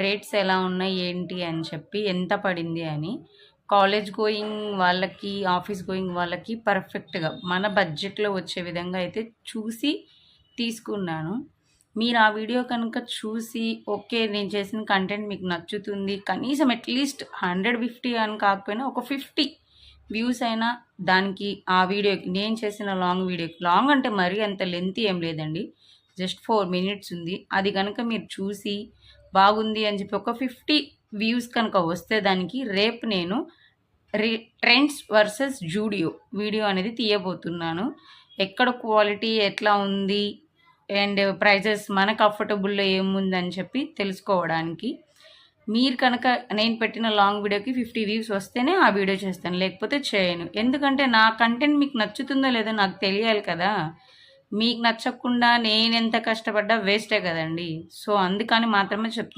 Rates ఎలా ఉన్నాయి ఏంటి అని చెప్పి ఎంత పడింది అని కాలేజ్ గోయింగ్ వాళ్ళకి ఆఫీస్ గోయింగ్ వాళ్ళకి పర్ఫెక్ట్గా మన బడ్జెట్లో వచ్చే విధంగా అయితే చూసి తీసుకున్నాను. మీరు ఆ వీడియో కనుక చూసి ఓకే నేను చేసిన కంటెంట్ మీకు నచ్చుతుంది, కనీసం అట్లీస్ట్ 150 అని కాకపోయినా ఒక 50 వ్యూస్ అయినా దానికి ఆ వీడియోకి, నేను చేసిన లాంగ్ వీడియోకి, లాంగ్ అంటే మరీ అంత లెంత్ ఏం లేదండి, జస్ట్ 4 మినిట్స్ ఉంది. అది కనుక మీరు చూసి బాగుంది అని చెప్పి ఒక 50 వ్యూస్ కనుక వస్తే దానికి రేపు నేను ట్రెండ్స్ వర్సెస్ జూడియో వీడియో అనేది తీయబోతున్నాను. ఎక్కడ క్వాలిటీ ఎట్లా ఉంది అండ్ ప్రైజెస్ మనకు అఫోర్డబుల్లో ఏముందని చెప్పి తెలుసుకోవడానికి. మీరు కనుక నేను పెట్టిన లాంగ్ వీడియోకి 50 వ్యూస్ వస్తేనే ఆ వీడియో చేస్తాను, లేకపోతే చేయను. ఎందుకంటే నా కంటెంట్ మీకు నచ్చుతుందో లేదో నాకు తెలియాలి కదా. మీకు నచ్చకుండా నేను ఎంత కష్టపడ్డా వేస్టే కదండి. సో అందుకని మాత్రమే చెప్తున్నాను.